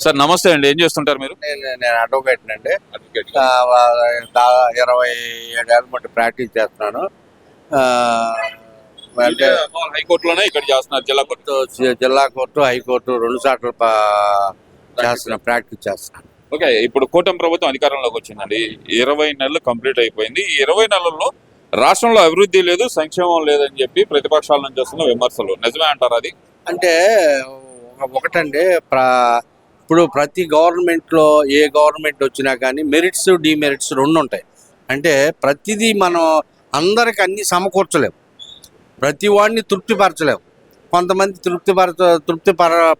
Sir నమస్తే అండి, ఏం చేస్తుంటారు మీరు? నేను అడ్వకేట్ అండి. 27 ఏళ్ళ మట్టి ప్రాక్టీస్ చేస్తున్నాను. అంటే హైకోర్టులోనే ఇక్కడ చేస్తున్నారు, జిల్లా కోర్టు. జిల్లా కోర్టు, హైకోర్టు 2 సార్లు ప్రాక్టీస్ చేస్తున్నాను. ఓకే, ఇప్పుడు కూటమి ప్రభుత్వం అధికారంలోకి వచ్చిందండి. 20 నెలలు కంప్లీట్ అయిపోయింది. ఈ 20 నెలల్లో రాష్ట్రంలో అభివృద్ధి లేదు, సంక్షేమం లేదని చెప్పి ప్రతిపక్షాల నుంచి వస్తున్న విమర్శలు నిజమే అంటారు? అది అంటే ఒకటండి, ఇప్పుడు ప్రతి గవర్నమెంట్లో ఏ గవర్నమెంట్ వచ్చినా కానీ మెరిట్స్ డిమెరిట్స్ 2 ఉంటాయి. అంటే ప్రతిదీ మనం అందరికి అన్ని సమకూర్చలేము, ప్రతి వాడిని తృప్తిపరచలేము. కొంతమంది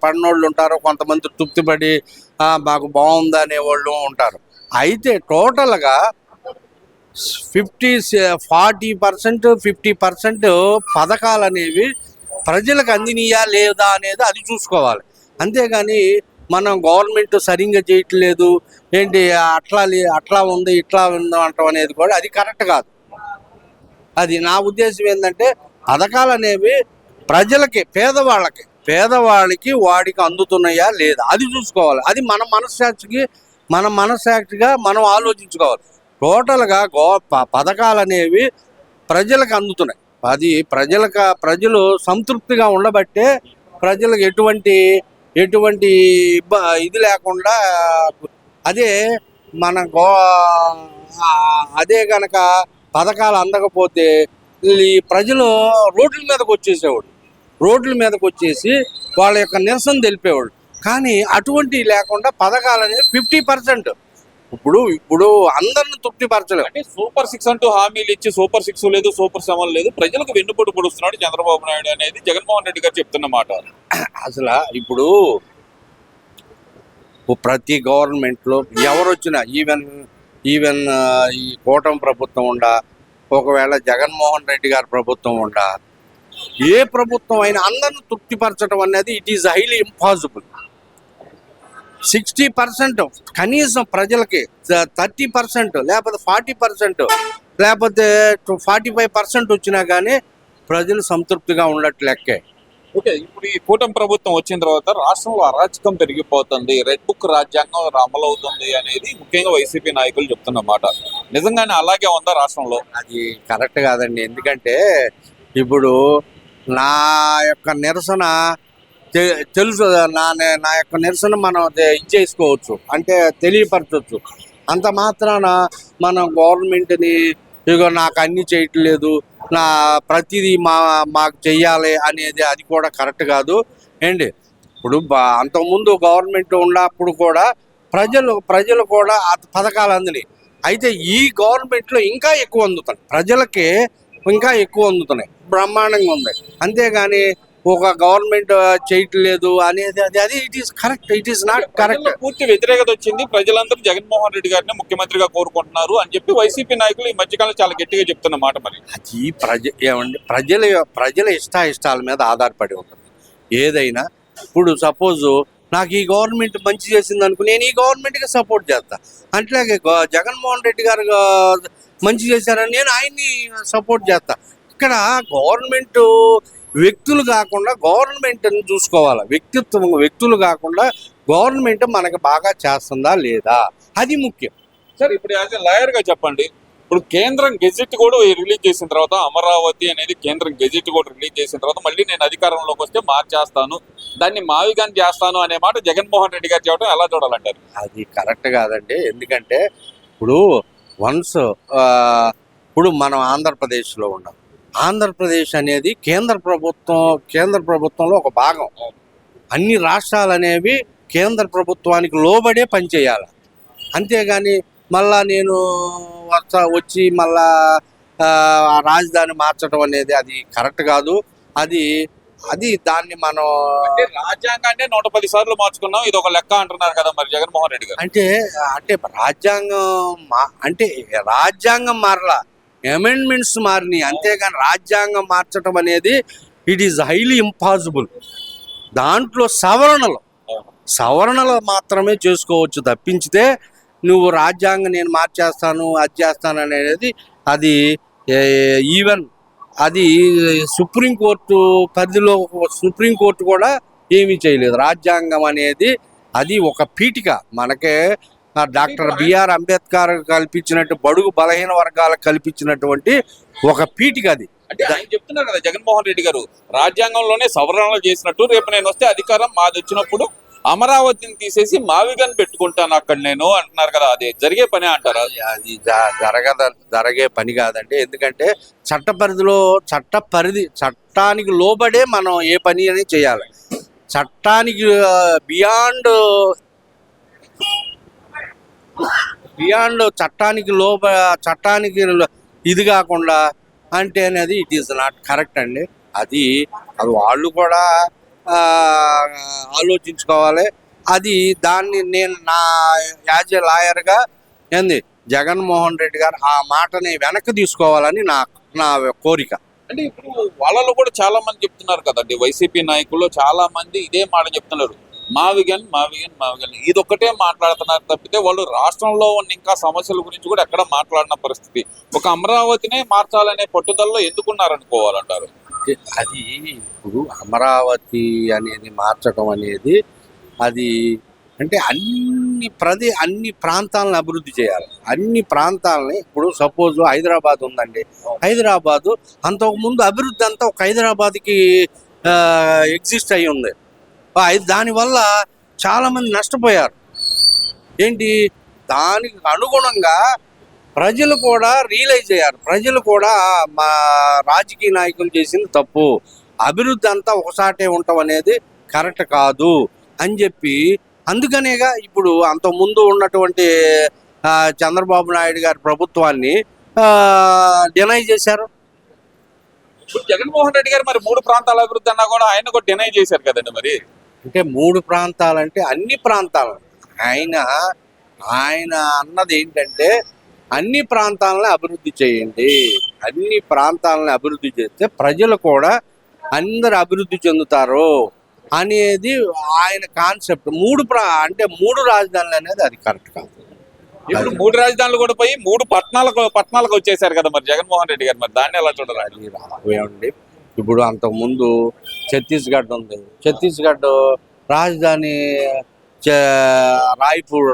పడినోళ్ళు ఉంటారు, కొంతమంది తృప్తిపడి మాకు బాగుంది అనేవాళ్ళు ఉంటారు. అయితే టోటల్గా 40% 50% పథకాలు అనేవి ప్రజలకు అందినయా లేదా అనేది అది చూసుకోవాలి. అంతేగాని మనం గవర్నమెంట్ సరిగ్గా చేయట్లేదు ఏంటి, అట్లా ఉంది ఇట్లా ఉంది అంటాం అనేది కూడా అది కరెక్ట్ కాదు. అది నా ఉద్దేశం ఏంటంటే, పథకాలు అనేవి ప్రజలకి, పేదవాళ్ళకి వాడికి అందుతున్నాయా లేదా అది చూసుకోవాలి. అది మన మనస్సాక్షిగా మనం ఆలోచించుకోవాలి. టోటల్గా పథకాలు అనేవి ప్రజలకు అందుతున్నాయి. అది ప్రజలు సంతృప్తిగా ఉండబట్టే ప్రజలకు ఎటువంటి ఇది లేకుండా. అదే కనుక పథకాలు అందకపోతే ఈ ప్రజలు రోడ్ల మీదకి వచ్చేసి వాళ్ళ యొక్క నిరసన తెలిపేవాళ్ళు. కానీ అటువంటివి లేకుండా పథకాలు అనేది 50%. ఇప్పుడు అందరిని తృప్తిపరచలేదు. అంటే సూపర్ 6 అంటూ హామీలు ఇచ్చి సూపర్ 6 లేదు, సూపర్ 7 లేదు, ప్రజలకు వెన్నుపోటు పొడుస్తున్నాడు చంద్రబాబు నాయుడు అనేది జగన్మోహన్ రెడ్డి గారు చెప్తున్న మాట. అసలు ఇప్పుడు ప్రతి గవర్నమెంట్లో ఎవరు వచ్చినా, ఈవెన్ ఈ కూటమి ప్రభుత్వం ఒకవేళ జగన్మోహన్ రెడ్డి గారి ప్రభుత్వం ఏ ప్రభుత్వం అయినా అందరిని తృప్తిపరచడం అనేది ఇట్ ఈజ్ హైలీ ఇంపాసిబుల్. 60% కనీసం ప్రజలకి, 30% లేకపోతే 40% లేకపోతే 45% వచ్చినా కానీ ప్రజలు సంతృప్తిగా ఉన్నట్టు లెక్కే. ఓకే, ఇప్పుడు ఈ కూటమి ప్రభుత్వం వచ్చిన తర్వాత రాష్ట్రంలో అరాచకం పెరిగిపోతుంది, రెడ్ బుక్ రాజ్యాంగం అమలు అవుతుంది అనేది ముఖ్యంగా వైసీపీ నాయకులు చెప్తున్న మాట. నిజంగానే అలాగే ఉందా రాష్ట్రంలో? అది కరెక్ట్ కాదండి. ఎందుకంటే ఇప్పుడు నా యొక్క నిరసన తెలుసు, నా యొక్క నిరసన మనం ఇచ్చేసుకోవచ్చు, అంటే తెలియపరచవచ్చు. అంత మాత్రాన మనం గవర్నమెంట్ని ఇగో నాకు అన్ని చేయట్లేదు, నా ప్రతిదీ మాకు చెయ్యాలి అనేది అది కూడా కరెక్ట్ కాదు ఏంటి. ఇప్పుడు అంతకుముందు గవర్నమెంట్ ఉన్నప్పుడు కూడా ప్రజలు కూడా పథకాలు అందినాయి. అయితే ఈ గవర్నమెంట్లో ఇంకా ఎక్కువ అందుతున్నాయి, ప్రజలకి ఇంకా ఎక్కువ అందుతున్నాయి, బ్రహ్మాండంగా ఉంది. అంతేగాని ఒక గవర్నమెంట్ చేయట్లేదు అనేది అది it is correct, it is not correct. పూర్తి వ్యతిరేకత వచ్చింది, ప్రజలందరూ జగన్మోహన్ రెడ్డి గారిని ముఖ్యమంత్రిగా కోరుకుంటున్నారు అని చెప్పి వైసీపీ నాయకులు ఈ మధ్యకాలం చాలా గట్టిగా చెప్తున్న మాట. మరి అది ప్రజల ఇష్టాల మీద ఆధారపడి ఉంటుంది ఏదైనా. ఇప్పుడు సపోజ్ నాకు ఈ గవర్నమెంట్ మంచి చేసింది అనుకో, నేను ఈ గవర్నమెంట్కి సపోర్ట్ చేస్తా. అట్లాగే జగన్మోహన్ రెడ్డి గారు మంచి చేశారని నేను ఆయన్ని సపోర్ట్ చేస్తా. ఇక్కడ గవర్నమెంట్ వ్యక్తులు కాకుండా గవర్నమెంట్ని చూసుకోవాలి. వ్యక్తులు కాకుండా గవర్నమెంట్ మనకి బాగా చేస్తుందా లేదా అది ముఖ్యం. సార్, ఇప్పుడు యాజ్ ఎ లాయర్గా చెప్పండి, ఇప్పుడు కేంద్రం గెజెట్ కూడా రిలీజ్ చేసిన తర్వాత, అమరావతి అనేది కేంద్రం గెజెట్ కూడా రిలీజ్ చేసిన తర్వాత మళ్ళీ నేను అధికారంలోకి వస్తే మార్చేస్తాను, దాన్ని మావిగాని చేస్తాను అనే మాట జగన్మోహన్ రెడ్డి గారు చెప్పడం ఎలా చూడాలంటారు? అది కరెక్ట్ కాదండి. ఎందుకంటే ఇప్పుడు ఇప్పుడు మనం ఆంధ్రప్రదేశ్లో ఉన్నాం. ఆంధ్రప్రదేశ్ అనేది కేంద్ర ప్రభుత్వంలో ఒక భాగం. అన్ని రాష్ట్రాలు అనేవి కేంద్ర ప్రభుత్వానికి లోబడే పనిచేయాలి. అంతేగాని మళ్ళా నేను వచ్చి మళ్ళా రాజధాని మార్చడం అనేది అది కరెక్ట్ కాదు. అది దాన్ని మనం రాజ్యాంగాన్ని 110 సార్లు మార్చుకున్నాం, ఇది ఒక లెక్క అంటున్నారు కదా మరి జగన్మోహన్ రెడ్డి గారు. అంటే రాజ్యాంగం మారలా, అమెండ్మెంట్స్ మారినాయి. అంతేగాని రాజ్యాంగం మార్చడం అనేది ఇట్ ఈజ్ హైలీ ఇంపాసిబుల్. దాంట్లో సవరణలు మాత్రమే చేసుకోవచ్చు తప్పించితే నువ్వు రాజ్యాంగం నేను మార్చేస్తాను అది చేస్తాను అనేది అది సుప్రీంకోర్టు పరిధిలో, సుప్రీంకోర్టు కూడా ఏమీ చేయలేదు. రాజ్యాంగం అనేది అది ఒక పీఠిక మనకే డాక్టర్ బిఆర్ అంబేద్కర్ కల్పించినట్టు బడుగు బలహీన వర్గాలకు కల్పించినటువంటి ఒక పీఠిక అది. అంటే ఆయన చెప్తున్నారు కదా జగన్మోహన్ రెడ్డి గారు, రాజ్యాంగంలోనే సవరణలు చేసినట్టు రేపు నేను వస్తే అధికారం మాది వచ్చినప్పుడు అమరావతిని తీసేసి మావిగన్ పెట్టుకుంటాను అక్కడ నేను అంటున్నారు కదా, అది జరిగే పని అంటారా? అది జరిగే పని కాదండి. ఎందుకంటే చట్టానికి లోబడే మనం ఏ పని అనేది చేయాలి. చట్టానికి బియాండ్ చట్టానికి ఇది కాకుండా అంటే అనేది ఇట్ ఈస్ నాట్ కరెక్ట్ అండి. అది వాళ్ళు కూడా ఆలోచించుకోవాలి. దాన్ని నేను నా యాజ్ ఏ లాయర్గా జగన్మోహన్ రెడ్డి గారు ఆ మాటని వెనక్కి తీసుకోవాలని నా కోరిక. అంటే ఇప్పుడు వాళ్ళలో కూడా చాలా మంది చెప్తున్నారు కదండి, వైసీపీ నాయకుల్లో చాలా మంది ఇదే మాట చెప్తున్నారు, మావిగన్ ఇదొక్కటే మాట్లాడుతున్నారు తప్పితే వాళ్ళు రాష్ట్రంలో ఉన్న ఇంకా సమస్యల గురించి కూడా ఎక్కడ మాట్లాడిన పరిస్థితి. ఒక అమరావతినే మార్చాలనే పట్టుదలలో ఎందుకున్నారు అనుకోవాలంటారు? అది ఇప్పుడు అమరావతి అనేది మార్చడం అనేది అది అంటే అన్ని ప్రాంతాలను అభివృద్ధి చేయాలి. అన్ని ప్రాంతాలని ఇప్పుడు సపోజ్ హైదరాబాద్ ఉందండి, హైదరాబాదు అంతకుముందు అభివృద్ధి అంతా ఒక హైదరాబాద్కి ఎగ్జిస్ట్ అయ్యి ఉంది. దానివల్ల చాలామంది నష్టపోయారు. దానికి అనుగుణంగా ప్రజలు కూడా రియలైజ్ అయ్యారు. ప్రజలు కూడా మా రాజకీయ నాయకులు చేసింది తప్పు, అభివృద్ధి అంతా ఒకసాటే ఉండటం అనేది కరెక్ట్ కాదు అని చెప్పి, అందుకనేగా ఇప్పుడు అంతకుముందు ఉన్నటువంటి చంద్రబాబు నాయుడు గారి ప్రభుత్వాన్ని డినై చేశారు. ఇప్పుడు జగన్మోహన్ రెడ్డి గారు మరి 3 ప్రాంతాల అభివృద్ధి అన్నా కూడా ఆయన కూడా డినై చేశారు కదండి. మరి అంటే 3 ప్రాంతాలంటే అన్ని ప్రాంతాలు ఆయన అన్నది ఏంటంటే అన్ని ప్రాంతాలను అభివృద్ధి చేయండి. అన్ని ప్రాంతాలను అభివృద్ధి చేస్తే ప్రజలు కూడా అందరు అభివృద్ధి చెందుతారు అనేది ఆయన కాన్సెప్ట్. 3 రాజధానులు అనేది అది కరెక్ట్ కాదు. ఇప్పుడు 3 రాజధానులు కూడా పోయి 3 పట్టణాలకు వచ్చేసారు కదా మరి జగన్మోహన్ రెడ్డి గారు, మరి దాన్ని ఎలా చూడాలి? ఏమండి, ఇప్పుడు అంతకుముందు ఛత్తీస్గఢ్ ఉంది. ఛత్తీస్గఢ్ రాజధాని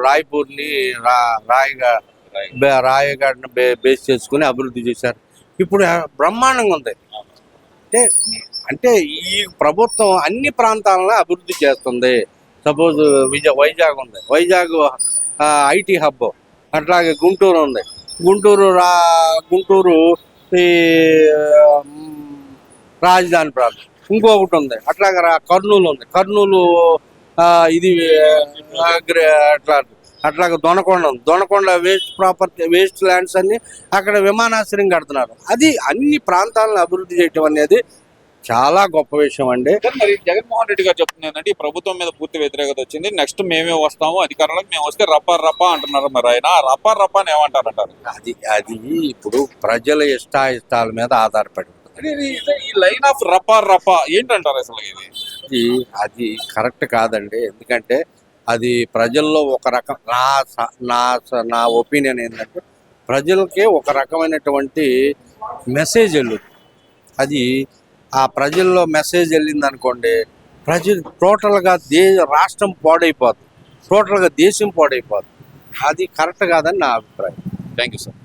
రాయ్పూర్ని రాయగఢ్ని బేస్ చేసుకుని అభివృద్ధి చేశారు. ఇప్పుడు బ్రహ్మాండంగా ఉంది. అంటే ఈ ప్రభుత్వం అన్ని ప్రాంతాలను అభివృద్ధి చేస్తుంది. సపోజ్ వైజాగ్ ఉంది, వైజాగ్ ఐటీ హబ్. అట్లాగే గుంటూరు ఉంది, గుంటూరు ఈ రాజధాని ప్రాంతం. ఇంకొకటి ఉంది అట్లాగే కర్నూలు ఉంది, కర్నూలు ఇది అట్లాగే దొనకొండ ఉంది, దొనకొండ వేస్ట్ ల్యాండ్స్ అన్ని అక్కడ విమానాశ్రయం కడుతున్నారు. అది అన్ని ప్రాంతాలను అభివృద్ధి చేయటం అనేది చాలా గొప్ప విషయం అండి. మరి జగన్మోహన్ రెడ్డి గారు చెప్తుంది ఏంటంటే ఈ ప్రభుత్వం మీద పూర్తి వ్యతిరేకత వచ్చింది, నెక్స్ట్ మేమే వస్తాము అధికారంలోకి, మేము వస్తే రప్పా అంటున్నారు. మరి ఆయన రప్పా అని ఏమంటారంటారు? అది ఇప్పుడు ప్రజల ఇష్టాయిష్టాల మీద ఆధారపడి ఈ లైన్ ఆఫ్ రప్పా ఏంటంటారు అసలు? అది కరెక్ట్ కాదండి. ఎందుకంటే అది ప్రజల్లో ఒక రకం నా ఒపీనియన్ ఏంటంటే ప్రజలకే ఒక రకమైనటువంటి మెసేజ్ వెళ్ళుతుంది. అది ఆ ప్రజల్లో మెసేజ్ వెళ్ళింది అనుకోండి, ప్రజలు టోటల్గా రాష్ట్రం పాడైపోతుంది, టోటల్గా దేశం పాడైపోతుంది. అది కరెక్ట్ కాదని నా అభిప్రాయం. Thank you sir.